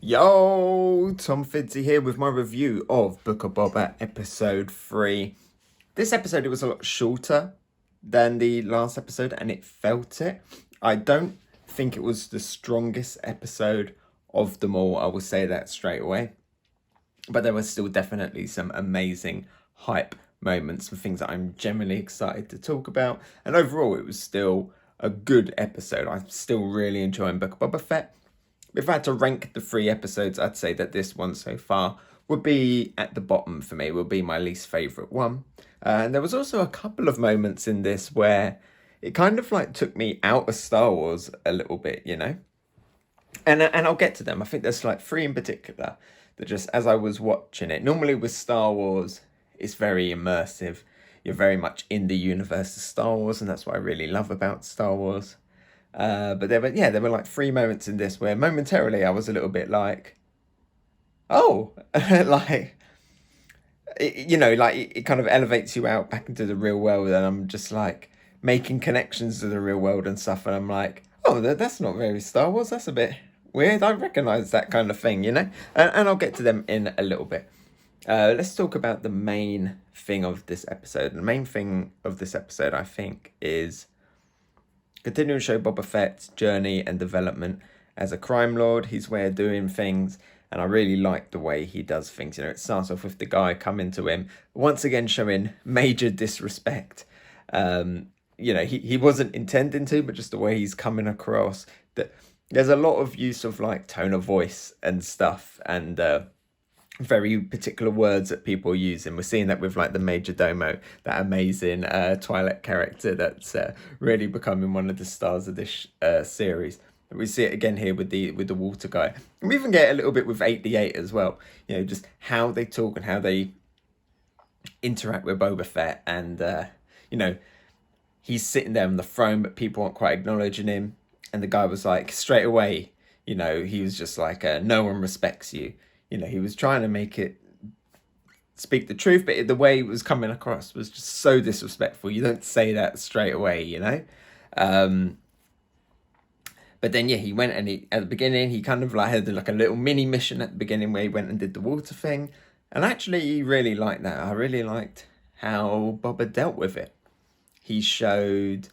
Yo, Tom Fiddzy here with my review of Book of Boba episode 3. This episode, it was a lot shorter than the last episode and it felt it. I don't think it was the strongest episode of them all, I will say that straight away. But there was still definitely some amazing hype moments and things that I'm generally excited to talk about. And overall, it was still a good episode. I'm still really enjoying Book of Boba Fett. If I had to rank the 3 episodes, I'd say that this one so far would be at the bottom for me, would be my least favourite one. And there was also a couple of moments in this where it kind of like took me out of Star Wars a little bit, you know? And I'll get to them. I think there's like 3 in particular that just as I was watching it, normally with Star Wars, it's very immersive. You're very much in the universe of Star Wars, and that's what I really love about Star Wars. But there were like 3 moments in this where momentarily I was a little bit like, oh, like, it kind of elevates you out back into the real world. And I'm just like making connections to the real world and stuff. And I'm like, oh, that's not very Star Wars. That's a bit weird. I recognize that kind of thing, you know? And I'll get to them in a little bit. Let's talk about the main thing of this episode. The main thing of this episode, I think, is continuing to show Boba Fett's journey and development as a crime lord, his way of doing things, and I really like the way he does things. You know, it starts off with the guy coming to him, once again showing major disrespect. He wasn't intending to, but just the way he's coming across. That there's a lot of use of like tone of voice and stuff, and very particular words that people are using. We're seeing that with like the Major Domo, that amazing Twilight character that's really becoming one of the stars of this series. We see it again here with the water guy. And we even get a little bit with 88 as well. You know, just how they talk and how they interact with Boba Fett. And, he's sitting there on the throne, but people aren't quite acknowledging him. And the guy was like, straight away, he was just like, no one respects you. He was trying to make it speak the truth, but the way it was coming across was just so disrespectful. You don't say that straight away, But then, he went and at the beginning, he kind of like had like a little mini mission at the beginning where he went and did the water thing. And actually, he really liked that. I really liked how Boba dealt with it. He showed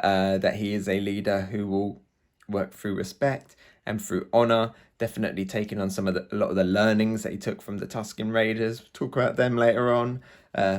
that he is a leader who will work through respect and through honor, definitely taking on a lot of the learnings that he took from the Tusken Raiders. We'll talk about them later on.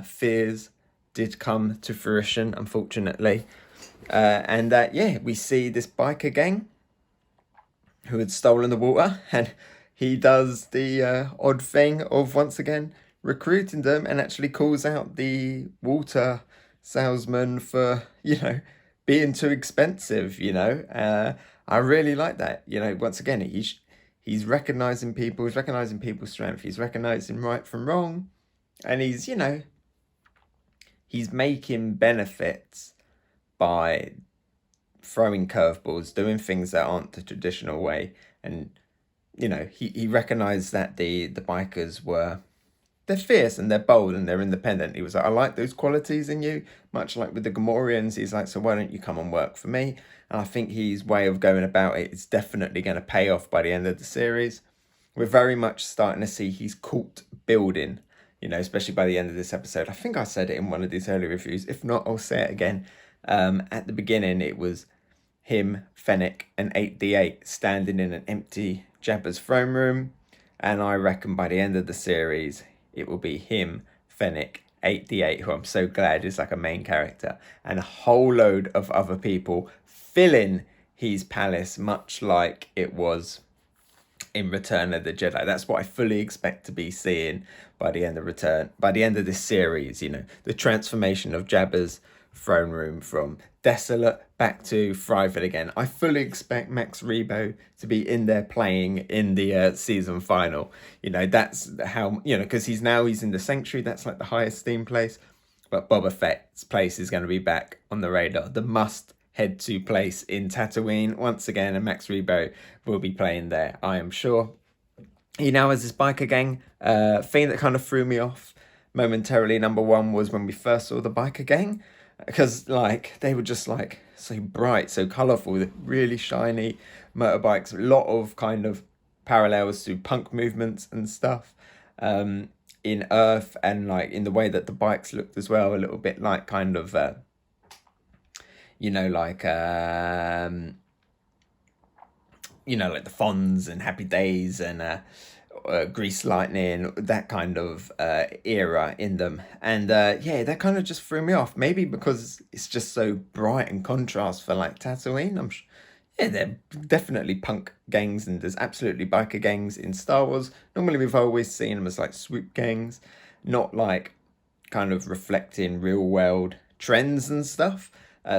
Fears did come to fruition, unfortunately. We see this biker gang who had stolen the water, and he does the odd thing of once again recruiting them and actually calls out the water salesman for, being too expensive, I really like that. Once again, he's recognizing people, he's recognizing people's strength, he's recognizing right from wrong, and he's making benefits by throwing curveballs, doing things that aren't the traditional way. And he recognized that the bikers they're fierce and they're bold and they're independent. He was like, I like those qualities in you, much like with the Gamorreans. He's like, so why don't you come and work for me? And I think his way of going about it is definitely going to pay off by the end of the series. We're very much starting to see he's caught building, especially by the end of this episode. I think I said it in one of these early reviews. If not, I'll say it again. At the beginning, it was him, Fennec, and 8D8 standing in an empty Jabba's throne room. And I reckon by the end of the series, it will be him, Fennec, 8D8, who I'm so glad is like a main character, and a whole load of other people filling his palace, much like it was in Return of the Jedi. That's what I fully expect to be seeing by the end of this series. The transformation of Jabba's throne room from desolate back to thriving again. I fully expect Max Rebo to be in there playing in the season final. That's how, because he's in the Sanctuary. That's like the highest esteemed place. But Boba Fett's place is going to be back on the radar. The must head to place in Tatooine once again, and Max Rebo will be playing there, I am sure. He now has this biker gang. Thing that kind of threw me off momentarily, number one, was when we first saw the biker gang, because they were just so bright, so colourful, really shiny motorbikes, a lot of kind of parallels to punk movements and stuff in Earth, and like in the way that the bikes looked as well, a little bit like kind of like like the Fonz and Happy Days and Grease Lightning, that kind of era in them. And yeah, that kind of just threw me off. Maybe because it's just so bright in contrast for like Tatooine. Yeah, they're definitely punk gangs, and there's absolutely biker gangs in Star Wars. Normally, we've always seen them as like swoop gangs, not like kind of reflecting real world trends and stuff.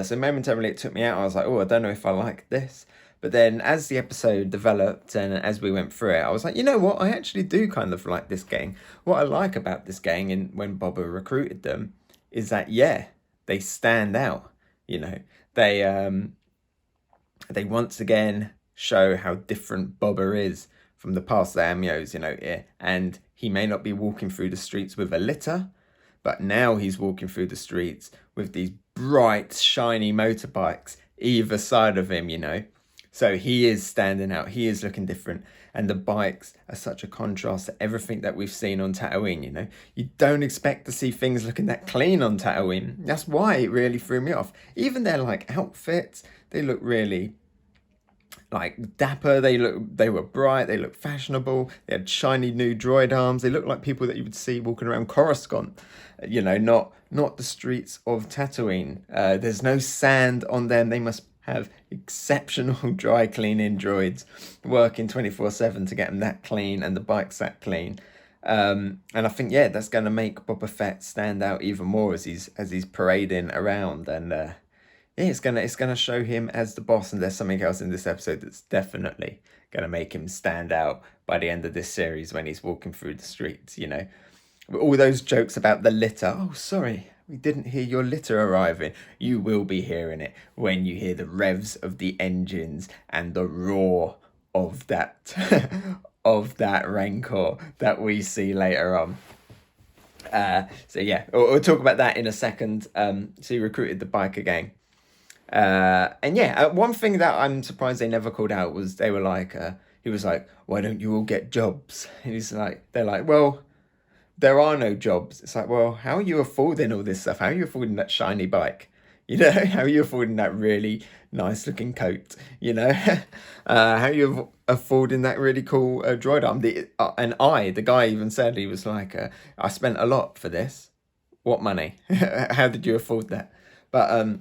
So momentarily, it took me out. I was like, oh, I don't know if I like this. But then as the episode developed and as we went through it, I was like, you know what? I actually do kind of like this gang. What I like about this gang, and when Boba recruited them, is that, yeah, they stand out. They once again show how different Boba is from the past cameos, and he may not be walking through the streets with a litter, but now he's walking through the streets with these bright, shiny motorbikes either side of him, So he is standing out. He is looking different. And the bikes are such a contrast to everything that we've seen on Tatooine, You don't expect to see things looking that clean on Tatooine. That's why it really threw me off. Even their like outfits, they look really like dapper. They were bright. They looked fashionable. They had shiny new droid arms. They looked like people that you would see walking around Coruscant, not the streets of Tatooine. There's no sand on them. They must have exceptional dry cleaning droids working 24/7 to get them that clean and the bikes that clean. And I think, yeah, that's going to make Boba Fett stand out even more as he's parading around. And yeah, it's gonna show him as the boss. And there's something else in this episode that's definitely gonna make him stand out by the end of this series when he's walking through the streets. All those jokes about the litter. Oh, sorry, we didn't hear your litter arriving. You will be hearing it when you hear the revs of the engines and the roar of that of that Rancor that we see later on. So yeah, we'll talk about that in a second. So he recruited the biker gang. And yeah, one thing that I'm surprised they never called out was they were like, he was like, why don't you all get jobs? And they're like, well, there are no jobs. It's like, well, how are you affording all this stuff? How are you affording that shiny bike? How are you affording that really nice looking coat? How are you affording that really cool droid arm? The guy even said, he was like, I spent a lot for this. What money? How did you afford that? But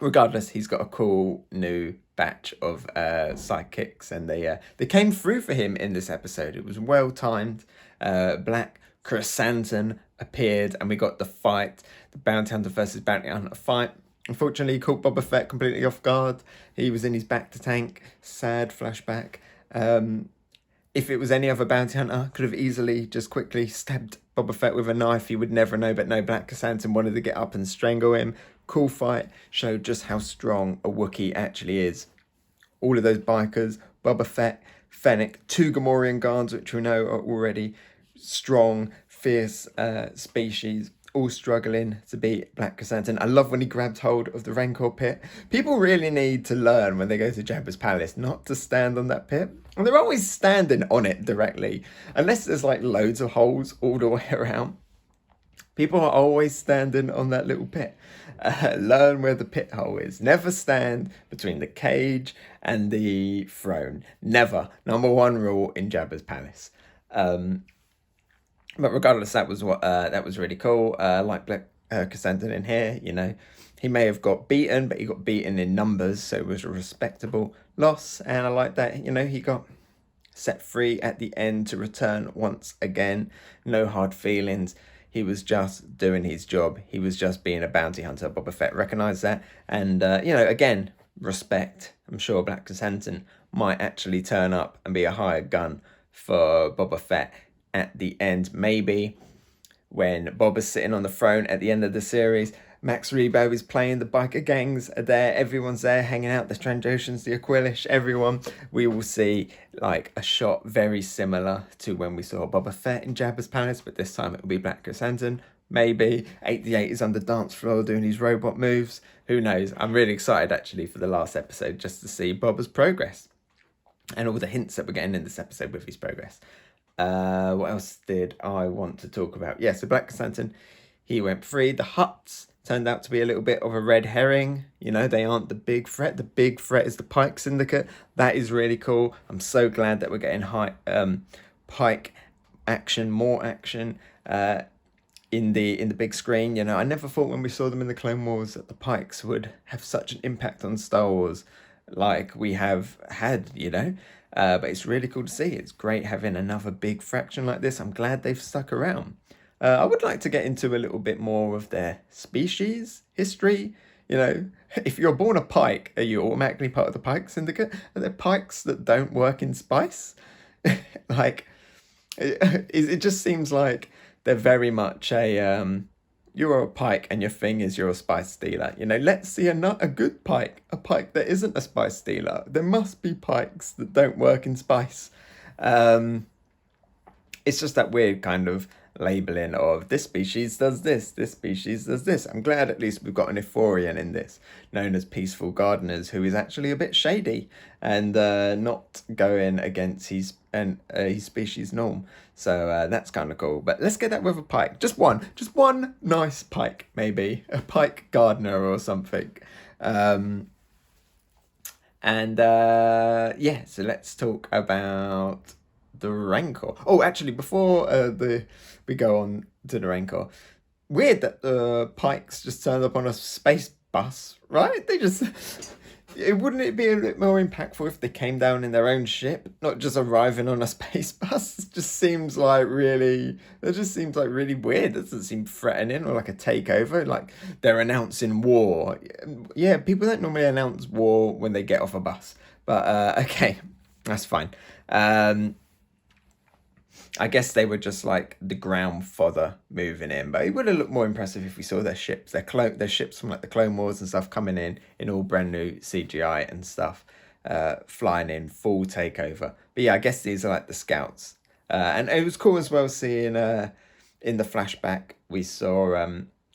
regardless, he's got a cool new batch of sidekicks, and they came through for him in this episode. It was well timed. Black Krrsantan appeared, and we got the fight, the bounty hunter versus bounty hunter fight. Unfortunately, he caught Boba Fett completely off guard. He was in his bacta tank. Sad flashback. If it was any other bounty hunter, could have easily just quickly stabbed Boba Fett with a knife. He would never know, but no, Black Krrsantan wanted to get up and strangle him. Cool fight. Showed just how strong a Wookiee actually is. All of those bikers, Boba Fett, Fennec, 2 Gamorrean guards, which we know are already strong, fierce species, all struggling to beat Black Krrsantan. I love when he grabbed hold of the Rancor pit. People really need to learn when they go to Jabba's palace not to stand on that pit. And they're always standing on it directly, unless there's like loads of holes all the way around. People are always standing on that little pit. Learn where the pit hole is. Never stand between the cage and the throne. Never. Number 1 rule in Jabba's palace. But regardless, that was really cool. Like Black Krrsantan in here, he may have got beaten, but he got beaten in numbers, so it was a respectable loss. And I like that, he got set free at the end to return once again. No hard feelings. He was just doing his job. He was just being a bounty hunter. Boba Fett recognised that. And, again, respect. I'm sure Black Krrsantan might actually turn up and be a hired gun for Boba Fett at the end. Maybe when Boba's sitting on the throne at the end of the series, Max Rebo is playing, the biker gangs are there, everyone's there hanging out, the Trandoshans, the Aquilish, everyone. We will see like a shot very similar to when we saw Boba Fett in Jabba's palace, but this time it will be Black Krrsantan. Maybe 88 is on the dance floor doing his robot moves. Who knows? I'm really excited actually for the last episode just to see Boba's progress. and all the hints that we're getting in this episode with his progress. What else did I want to talk about? Yeah, so Black Krrsantan, he went free. The Hutts turned out to be a little bit of a red herring. You know, they aren't the big threat. The big threat is the Pike Syndicate. That is really cool. I'm so glad that we're getting Pike action, more action in the big screen. You know, I never thought when we saw them in the Clone Wars that the Pikes would have such an impact on Star Wars like we have had, you know. But it's really cool to see. It's great having another big faction like this. I'm glad they've stuck around. I would like to get into a little bit more of their species history. You know, if you're born a Pike, are you automatically part of the Pike Syndicate? Are there Pikes that don't work in spice? Like, it just seems like they're very much you're a Pike and your thing is you're a spice stealer. You know, let's see a good Pike, a Pike that isn't a spice stealer. There must be Pikes that don't work in spice. It's just that weird kind of labeling of this species does this species does this. I'm glad at least we've got an Ithorian in this, known as Peaceful Gardeners, who is actually a bit shady and not going against his species norm. So that's kind of cool. But let's get that with a Pike. Just one nice Pike, maybe. A Pike Gardener or something. Yeah, so let's talk about the Rancor. Oh, actually, before we go on to the Rancor, weird that the Pikes just turned up on a space bus, right? Wouldn't it be a bit more impactful if they came down in their own ship, not just arriving on a space bus? It just seems like really weird. It doesn't seem threatening or like a takeover. Like they're announcing war. Yeah, people don't normally announce war when they get off a bus. But okay, that's fine. I guess they were just like the ground fodder moving in, but it would have looked more impressive if we saw their ships, their ships from like the Clone Wars and stuff coming in all brand new CGI and stuff, flying in full takeover. But yeah, I guess these are like the scouts, and it was cool as well seeing in the flashback we saw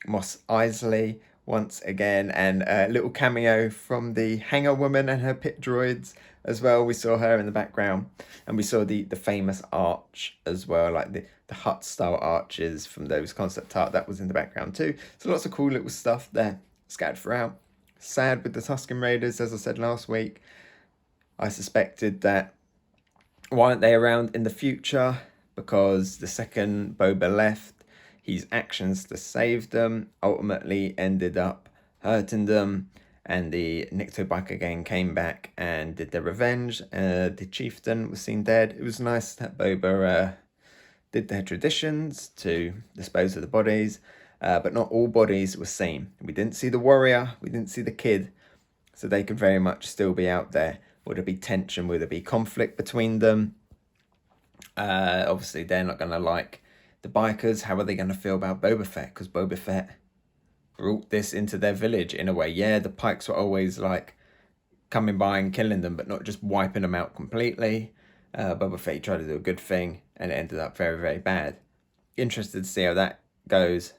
Mos Eisley once again, and a little cameo from the Hangar Woman and her pit droids as well. We saw her in the background, and we saw the famous arch as well, like the Hutt style arches from those concept art that was in the background too. So lots of cool little stuff there scattered throughout. Sad with the Tusken Raiders, as I said last week. I suspected that why aren't they around in the future, because the second Boba left, his actions to save them ultimately ended up hurting them, and the Nikto Biker gang came back and did their revenge. The chieftain was seen dead. It was nice that Boba did their traditions to dispose of the bodies, but not all bodies were seen. We didn't see the warrior, we didn't see the kid, so they could very much still be out there. Would there be tension? Would there be conflict between them? Obviously, they're not going to like the bikers. How are they going to feel about Boba Fett? Because Boba Fett brought this into their village in a way. Yeah, the Pikes were always like coming by and killing them, but not just wiping them out completely. Boba Fett tried to do a good thing, and it ended up very, very bad. Interested to see how that goes.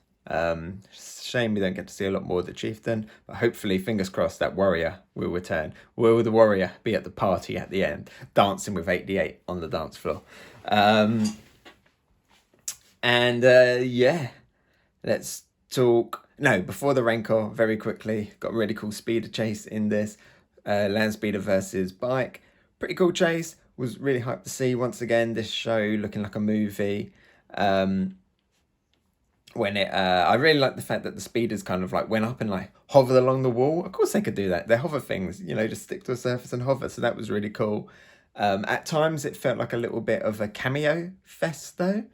Shame we don't get to see a lot more of the chieftain, but hopefully, fingers crossed, that warrior will return. Will the warrior be at the party at the end, dancing with 88 on the dance floor? Yeah, let's talk. No, before the Rancor, very quickly, got a really cool speeder chase in this. Land speeder versus bike. Pretty cool chase. Was really hyped to see once again this show looking like a movie. I really like the fact that the speeders kind of like went up and like hovered along the wall. Of course they could do that. They're hover things, you know, just stick to a surface and hover. So that was really cool. At times it felt like a little bit of a cameo fest though.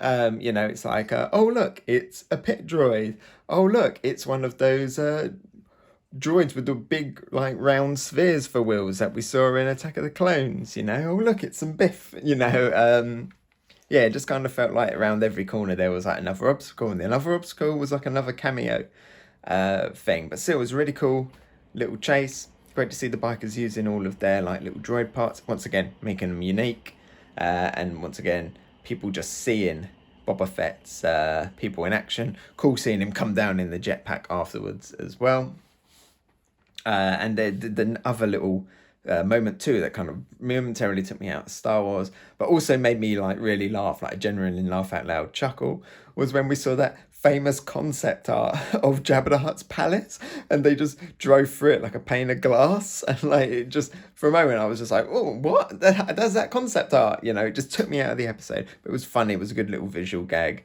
You know, it's like, oh look, it's a pit droid. Oh look, it's one of those droids with the big like round spheres for wheels that we saw in Attack of the Clones. You know, oh look, it's some Biff. You know, yeah, it just kind of felt like around every corner there was like another obstacle, and the another obstacle was like another cameo thing. But still, it was a really cool little chase. Great to see the bikers using all of their like little droid parts once again, making them unique, and once again, people just seeing Boba Fett's people in action. Cool seeing him come down in the jetpack afterwards as well. And the other little moment too that kind of momentarily took me out of Star Wars, but also made me like really laugh, like a genuinely laugh out loud chuckle, was when we saw that famous concept art of Jabba the Hutt's palace, and they just drove through it like a pane of glass, and like it just for a moment I was just like, oh, what? That's that concept art, you know? It just took me out of the episode, but it was funny. It was a good little visual gag,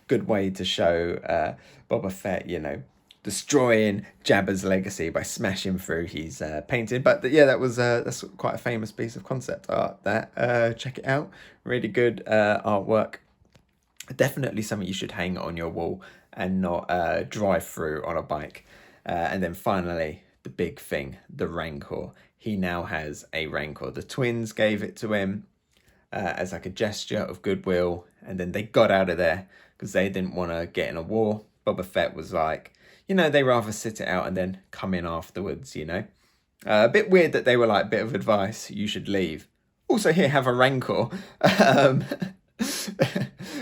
good way to show Boba Fett, you know, destroying Jabba's legacy by smashing through his painting. But yeah, that's quite a famous piece of concept art. That check it out, really good artwork. Definitely something you should hang on your wall and not drive through on a bike. And then finally, the big thing, the Rancor. He now has a Rancor. The twins gave it to him as like a gesture of goodwill, and then they got out of there because they didn't want to get in a war. Boba Fett was like, you know, they rather sit it out and then come in afterwards, you know. A bit weird that they were like, bit of advice, you should leave. Also, here, have a Rancor.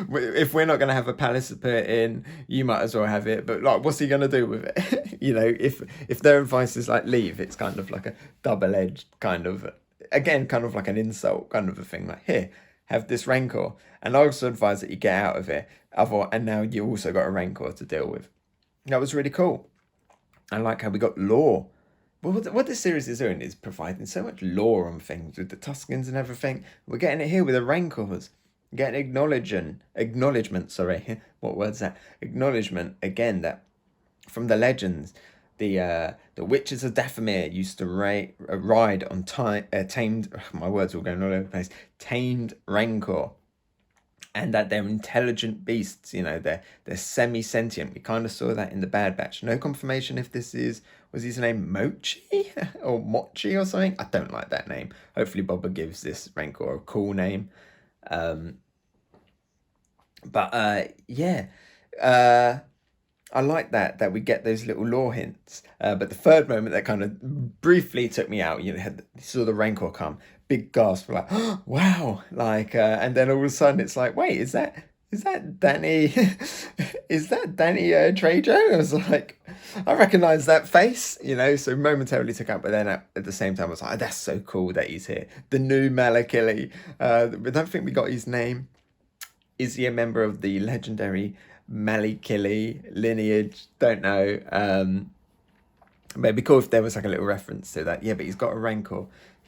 If we're not going to have a palace to put it in, you might as well have it. But like, what's he going to do with it? You know, if their advice is like leave, it's kind of like a double-edged kind of, again, kind of like an insult kind of a thing. Like, here, have this Rancor. And I also advise that you get out of it. And now you also got a Rancor to deal with. That was really cool. I like how we got lore. Well, what this series is doing is providing so much lore on things with the Tuscans and everything. We're getting it here with the Rancors. Getting acknowledgement, sorry, what word's that? Acknowledgement, again, that from the legends, the witches of Dathomir used to ride on tamed, my words are all going all over the place, tamed Rancor. And that they're intelligent beasts, you know, they're semi-sentient. We kind of saw that in the Bad Batch. No confirmation if this was his name Mochi or Mochi or something? I don't like that name. Hopefully Boba gives this Rancor a cool name. Yeah, I like that we get those little lore hints. But the third moment that kind of briefly took me out, you saw the Rancor come, big gasp, like, oh, wow, like, and then all of a sudden it's like, wait, is that Danny? Is that Danny Trejo? I was like, I recognize that face, you know. So momentarily took out, but then at the same time I was like, oh, that's so cool that he's here. The new Malakili. I don't think we got his name. Is he a member of the legendary Malakili lineage? Don't know. But it'd be cool if there was like a little reference to that. Yeah, but he's got a Rancor.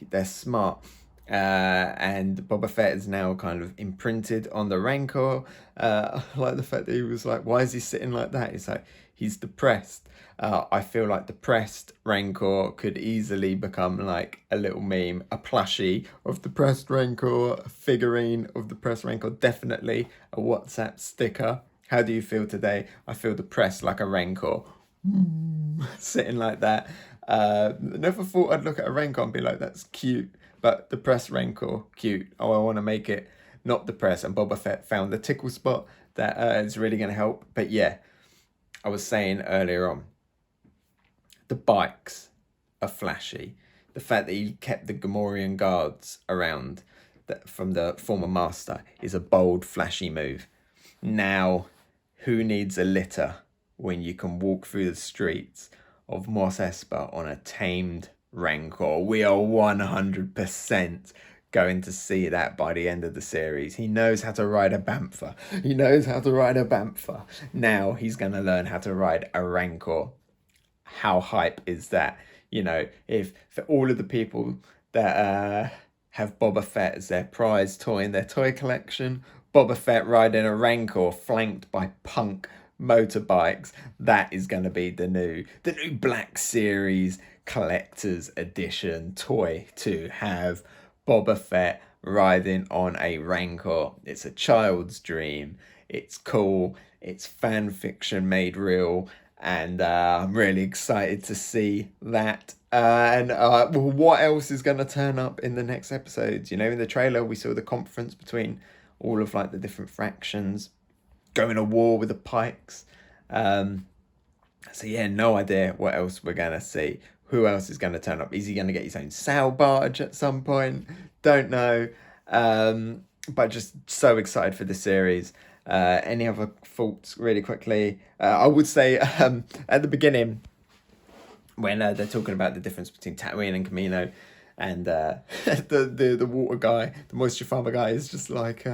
They're smart. And Boba Fett is now kind of imprinted on the Rancor. I like the fact that he was like, why is he sitting like that? It's like, he's depressed. I feel like depressed Rancor could easily become like a little meme, a plushie of depressed Rancor, a figurine of depressed Rancor, definitely a WhatsApp sticker. How do you feel today? I feel depressed like a Rancor. Sitting like that. Never thought I'd look at a Rancor and be like, that's cute. But depressed Rancor, cute. Oh, I want to make it not depressed. And Boba Fett found the tickle spot that is really going to help. But yeah, I was saying earlier on, the bikes are flashy. The fact that he kept the Gamorrean guards around from the former master is a bold, flashy move. Now, who needs a litter when you can walk through the streets of Mos Espa on a tamed Rancor? We are 100% going to see that by the end of the series. He knows how to ride a Bantha. Now he's going to learn how to ride a Rancor. How hype is that? You know, if for all of the people that have Boba Fett as their prize toy in their toy collection, Boba Fett riding a Rancor flanked by punk motorbikes, that is going to be the new Black Series collector's edition toy to have Boba Fett riding on a Rancor. It's a child's dream. It's cool. It's fan fiction made real. And I'm really excited to see that. What else is going to turn up in the next episodes? You know, in the trailer, we saw the conference between all of like the different factions going to war with the Pikes. So yeah, no idea what else we're going to see. Who else is going to turn up? Is he going to get his own sail barge at some point? Don't know. But just so excited for the series. Any other thoughts really quickly? I would say at the beginning, when they're talking about the difference between Tatooine and Kamino, and the water guy, the moisture farmer guy, is just like,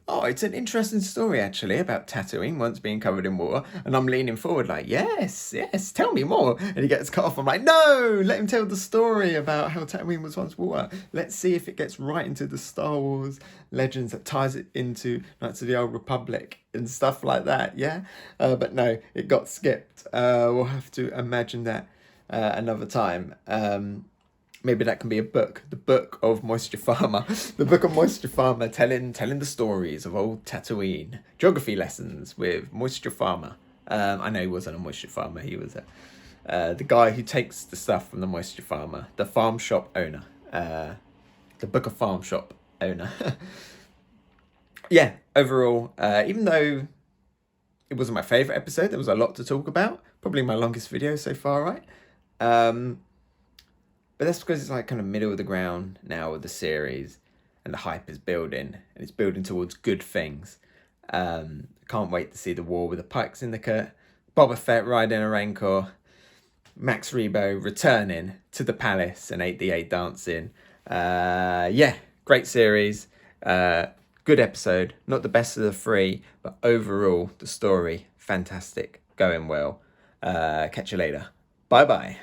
oh, it's an interesting story actually about Tatooine once being covered in water. And I'm leaning forward like, yes, tell me more. And he gets cut off. I'm like, no, let him tell the story about how Tatooine was once water. Let's see if it gets right into the Star Wars legends that ties it into Knights of the Old Republic and stuff like that. Yeah, but no, it got skipped. We'll have to imagine that another time. Maybe that can be a book, the Book of Moisture Farmer, the Book of Moisture Farmer, telling the stories of old Tatooine, geography lessons with Moisture Farmer. I know he wasn't a moisture farmer; he was the guy who takes the stuff from the moisture farmer, the farm shop owner, the Book of Farm Shop owner. Yeah, overall, even though it wasn't my favorite episode, there was a lot to talk about. Probably my longest video so far, right? But that's because it's like kind of middle of the ground now with the series, and the hype is building, and it's building towards good things. Can't wait to see the war with the Pike Syndicate, Boba Fett riding a Rancor, Max Rebo returning to the palace, and 8D8 dancing. Yeah, great series. Good episode. Not the best of the three, but overall, the story, fantastic. Going well. Catch you later. Bye-bye.